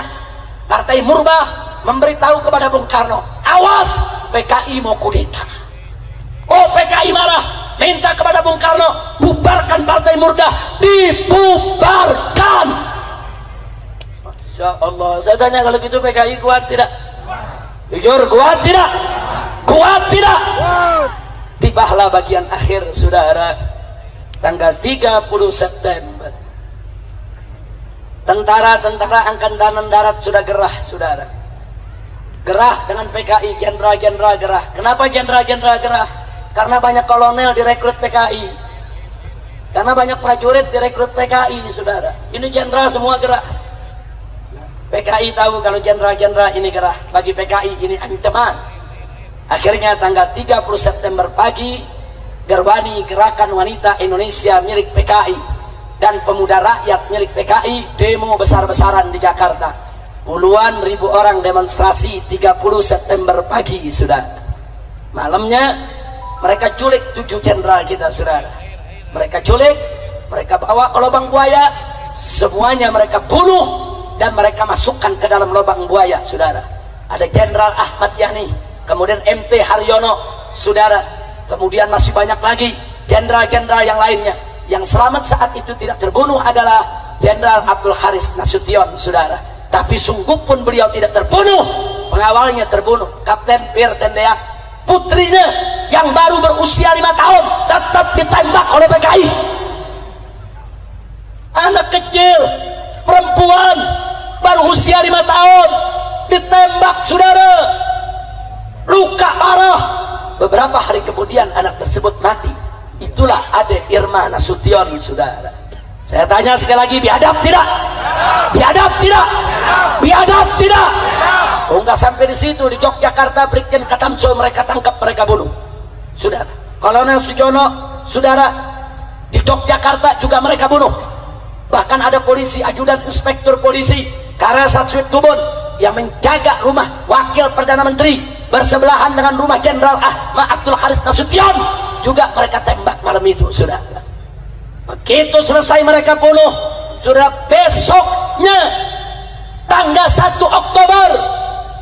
Partai Murba memberitahu kepada Bung Karno, awas, PKI mau kudeta. Oh, PKI marah, minta kepada Bung Karno, bubarkan Partai Murba. Dibubarkan. Masya Allah. Saya tanya, kalau gitu PKI kuat tidak? Jujur, kuat tidak? Kuat tidak? Tibalah bagian akhir, saudara. Tanggal 30 September, tentara-tentara Angkatan Darat sudah gerah, saudara. Gerah dengan PKI, jenderal-jenderal gerah. Kenapa jenderal-jenderal gerah? Karena banyak kolonel direkrut PKI, karena banyak prajurit direkrut PKI, saudara. Ini jenderal semua gerah. PKI tahu kalau jenderal-jenderal ini gerah, bagi PKI ini ancaman. Akhirnya tanggal 30 September pagi, Gerwani Gerakan Wanita Indonesia milik PKI dan Pemuda Rakyat milik PKI demo besar-besaran di Jakarta. Puluhan ribu orang demonstrasi 30 September pagi, saudara. Malamnya mereka culik 7 jenderal kita, saudara. Mereka culik, mereka bawa ke lubang buaya, semuanya mereka bunuh dan mereka masukkan ke dalam lubang buaya, saudara. Ada Jenderal Ahmad Yani, kemudian MT Haryono, saudara. Kemudian masih banyak lagi jenderal-jenderal yang lainnya. Yang selamat saat itu tidak terbunuh adalah Jenderal Abdul Haris Nasution, saudara. Tapi sungguh pun beliau tidak terbunuh. Pengawalnya terbunuh, Kapten Firtendea. Putrinya yang baru berusia 5 tahun tetap ditembak oleh PKI. Anak kecil, perempuan baru usia 5 tahun ditembak, saudara, luka parah. Beberapa hari kemudian anak tersebut mati. Itulah Ade Irma Nasution, saudara. Saya tanya sekali lagi, biadab tidak? Biadab tidak? Biadab tidak? Oh, enggak sampai di situ. Di Yogyakarta, Brigjen Katamso mereka tangkap, mereka bunuh, saudara. Kolonel Sujono, saudara, di Yogyakarta juga mereka bunuh. Bahkan ada polisi, ajudan inspektur polisi Karasat Tubun yang menjaga rumah Wakil Perdana Menteri bersebelahan dengan rumah Jenderal Ahmad Abdul Haris Nasution, juga mereka tembak malam itu, saudara. Begitu selesai mereka bunuh, saudara, besoknya tanggal 1 Oktober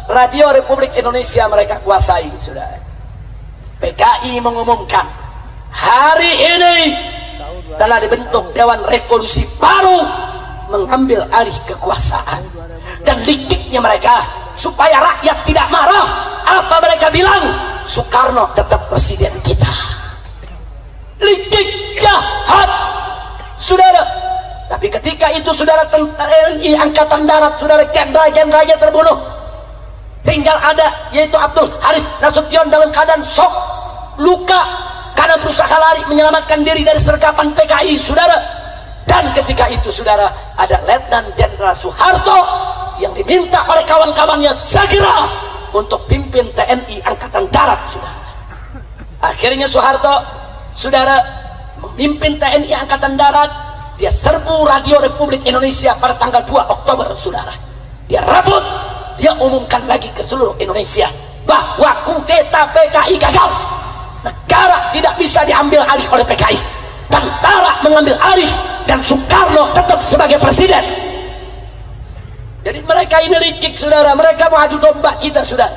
Radio Republik Indonesia mereka kuasai, saudara. PKI mengumumkan hari ini telah dibentuk Dewan Revolusi baru mengambil alih kekuasaan. Dan liciknya mereka supaya rakyat tidak marah, apa mereka bilang? Soekarno tetap presiden kita. Licik, jahat, saudara. Tapi ketika itu, saudara, TNI Angkatan Darat, saudara, jenderal-jenderalnya terbunuh. Tinggal ada, yaitu Abdul Haris Nasution dalam keadaan shock, luka, karena berusaha lari menyelamatkan diri dari sergapan PKI, saudara. Dan ketika itu, saudara, ada Letnan Jenderal Soeharto yang diminta oleh kawan-kawannya segera untuk pimpin TNI Angkatan Darat, saudara. Akhirnya Soeharto, saudara, memimpin TNI Angkatan Darat. Dia serbu Radio Republik Indonesia pada tanggal 2 Oktober, saudara. Dia rebut, dia umumkan lagi ke seluruh Indonesia bahwa kudeta PKI gagal. Negara tidak bisa diambil alih oleh PKI. Tentara mengambil alih dan Soekarno tetap sebagai presiden. Jadi mereka ini licik, saudara. Mereka mau adu domba kita, saudara.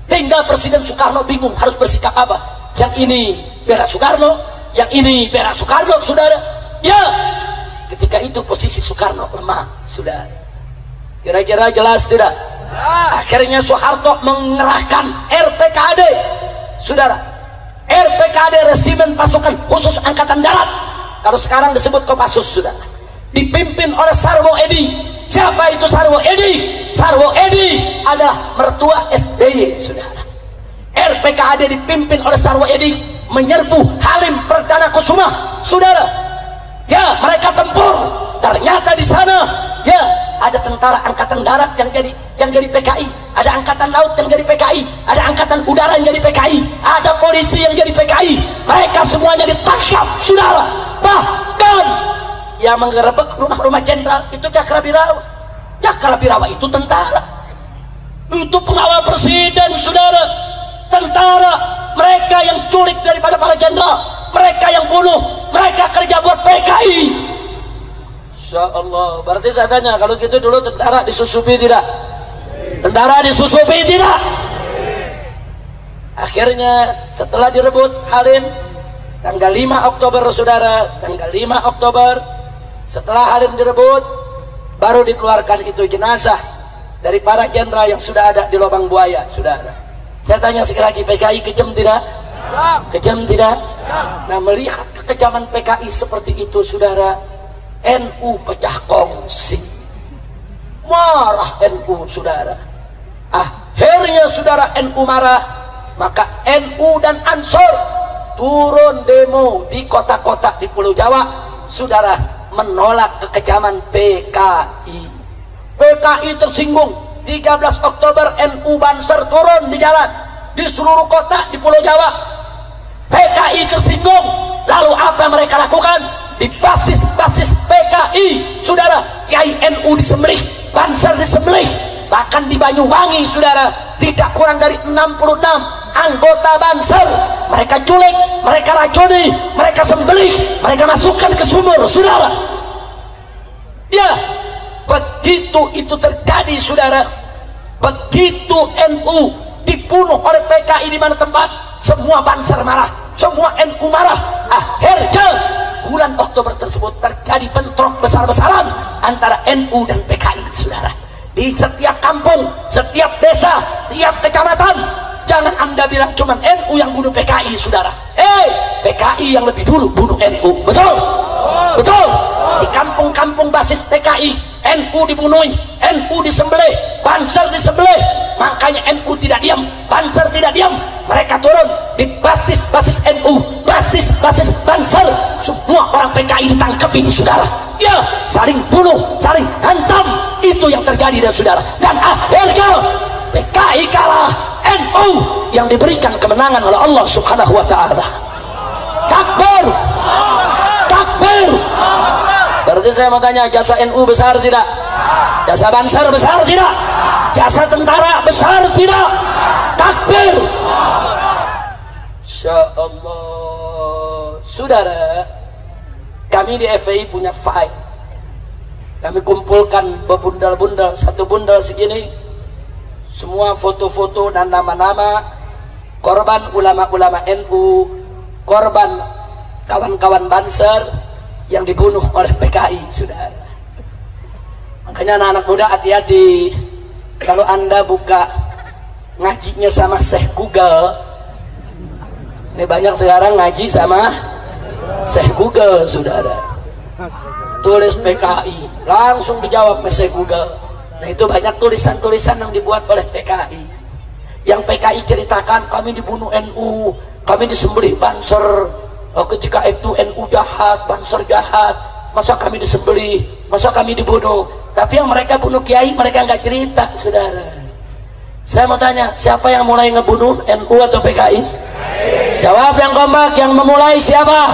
Tinggal Presiden Soekarno bingung harus bersikap apa. Yang ini bela Soekarno, yang ini bela Soekarno, saudara. Ya, ketika itu posisi Soekarno lemah, saudara. Kira-kira jelas tidak? Akhirnya Soeharto mengerahkan RPKAD, saudara. RPKAD, Resimen Pasukan Khusus Angkatan Darat, kalau sekarang disebut Kopassus, saudara. Dipimpin oleh Sarwo Edi. Siapa itu Sarwo Edi? Sarwo Edi adalah mertua SBY, saudara. RPKAD dipimpin oleh Sarwo Edi menyerbu Halim Perdana Kusuma, saudara. Ya, mereka tempur. Ternyata di sana, ya, ada tentara Angkatan Darat yang jadi PKI, ada Angkatan Laut yang jadi PKI, ada Angkatan Udara yang jadi PKI, ada polisi yang jadi PKI. Mereka semuanya ditangkap, saudara. Bahkan yang menggerebek rumah-rumah jenderal itu Cakrabirawa. Cakrabirawa itu tentara, itu pengawal presiden, saudara. Tentara, mereka yang culik daripada para jenderal, mereka yang bunuh, mereka kerja buat PKI. Insya Allah. Berarti saya tanya, kalau gitu dulu tentara disusupi tidak? Tentara disusupi tidak? Akhirnya setelah direbut Halim tanggal 5 Oktober, saudara, tanggal 5 Oktober, setelah Halim direbut, baru dikeluarkan itu jenazah dari para jenderal yang sudah ada di lubang buaya, saudara. Saya tanya sekali lagi, PKI kejam tidak? Kejam tidak? Nah, melihat kekejaman PKI seperti itu, saudara, NU pecah kongsi. Marah NU, saudara. Akhirnya, saudara, NU marah. Maka NU dan Ansor turun demo di kota-kota di Pulau Jawa, saudara, menolak kekejaman PKI. PKI tersinggung. 13 Oktober NU Banser turun di jalan di seluruh kota di Pulau Jawa. PKI tersinggung. Lalu apa yang mereka lakukan? Di basis-basis PKI, saudara, Kiai NU disembelih, Banser disembelih. Bahkan di Banyuwangi, saudara, tidak kurang dari 66 anggota Banser mereka culik, mereka racuni, mereka sembelih, mereka masukkan ke sumur, saudara. Ya, begitu itu terjadi saudara, begitu NU dibunuh oleh PKI di mana tempat, semua Banser marah, semua NU marah. Akhirnya bulan Oktober tersebut terjadi bentrok besar-besaran antara NU dan PKI saudara. Di setiap kampung, setiap desa, tiap kecamatan, jangan anda bilang cuma NU yang bunuh PKI saudara. PKI yang lebih dulu bunuh NU. Betul? Betul? Di kampung-kampung basis PKI, NU dibunuh, NU disembelih, Banser disembelih. Makanya NU tidak diam, Banser tidak diam. Mereka turun di basis-basis NU, basis-basis Banser. Semua orang PKI ditangkapi saudara. Ya, saling bunuh, saling hantam. Itu yang terjadi dan saudara. Dan akhirnya PKI kalah, NU yang diberikan kemenangan oleh Allah Subhanahu wa taala. Takbir. Takbir. Berarti saya mau tanya, jasa NU besar tidak? Jasa Banser besar tidak? Jasa tentara besar tidak? Takbir. Insya Allah. Saudara, kami di FPI punya file. Kami kumpulkan bebundal-bundal, satu bundal segini, semua foto-foto dan nama-nama korban ulama-ulama NU, korban kawan-kawan Banser yang dibunuh oleh PKI saudara. Makanya anak-anak muda hati-hati kalau anda buka ngajinya sama Syekh Google. Ini banyak sekarang ngaji sama Syekh Google saudara. Tulis PKI langsung dijawab sama Syekh Google. Nah itu banyak tulisan-tulisan yang dibuat oleh PKI. Yang PKI ceritakan kami dibunuh NU, kami disembelih Banser. Ketika itu NU jahat, Banser jahat, masa kami disembelih, masa kami dibunuh. Tapi yang mereka bunuh kiai mereka nggak cerita saudara. Saya mau tanya, siapa yang mulai ngebunuh, NU atau PKI? Jawab yang kompak. Yang memulai siapa?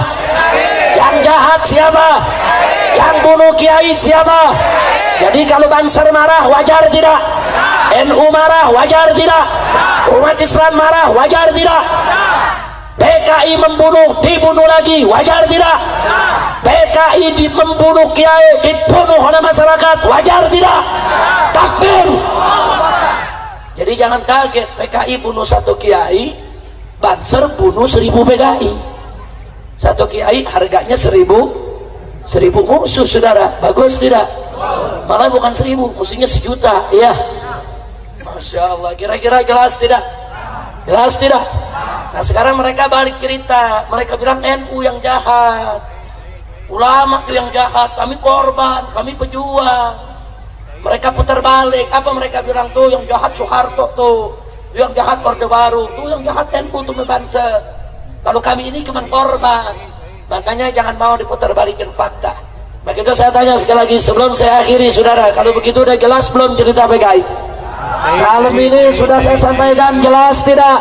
Yang jahat siapa? Yang bunuh kiai siapa? Jadi kalau Banser marah wajar tidak? NU marah wajar tidak? Umat Islam marah wajar tidak? PKI membunuh, dibunuh lagi, wajar tidak? PKI membunuh kiai, dibunuh oleh masyarakat, wajar tidak? Takbir. Jadi jangan kaget, PKI bunuh satu kiai, Banser bunuh 1000 PKI. Satu kiai harganya 1000 musuh saudara. Bagus tidak? Malah bukan 1000, musuhnya 1 juta. Iya. Masya Allah. Kira-kira jelas tidak? Jelas tidak? Nah sekarang mereka balik cerita, mereka bilang NU yang jahat, ulama itu yang jahat, kami korban, kami pejuang. Mereka putar balik, apa mereka bilang tuh yang jahat Soeharto tuh, yang jahat Orde Baru, tuh yang jahat NU tuh Banser. Kalau kami ini cuma korban. Makanya jangan mau diputar balikin fakta. Begitu saya tanya sekali lagi sebelum saya akhiri saudara, kalau begitu udah jelas belum cerita PKI? Malam ini sudah saya sampaikan, jelas tidak?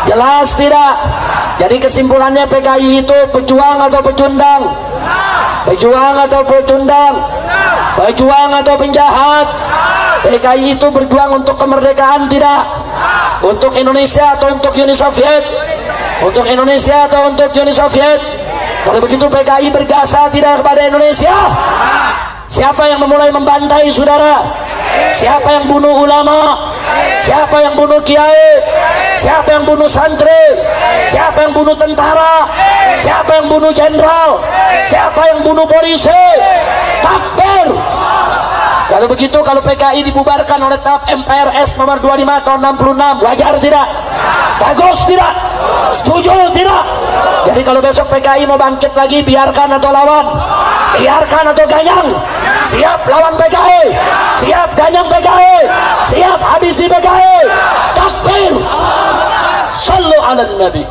Jelas tidak? Jadi kesimpulannya PKI itu pejuang atau pecundang? Pejuang atau pecundang? Pejuang atau penjahat? PKI itu berjuang untuk kemerdekaan tidak? Untuk Indonesia atau untuk Uni Soviet? Untuk Indonesia atau untuk Uni Soviet? Kalau begitu PKI berjasa tidak kepada Indonesia? Siapa yang memulai membantai saudara? Siapa yang bunuh ulama? Siapa yang bunuh kiai? Siapa yang bunuh santri? Siapa yang bunuh tentara? Siapa yang bunuh jenderal? Siapa yang bunuh polisi? Takbir. Kalau begitu, kalau PKI dibubarkan oleh TAP MPRS nomor 25 tahun 66, wajar tidak? Bagus tidak? Setuju tidak? Jadi kalau besok PKI mau bangkit lagi, biarkan atau lawan? Biarkan atau ganyang? Siap lawan PKI? Siap ganyang PKI? Siap habisi PKI? Takbir. Sallu ala Nabi.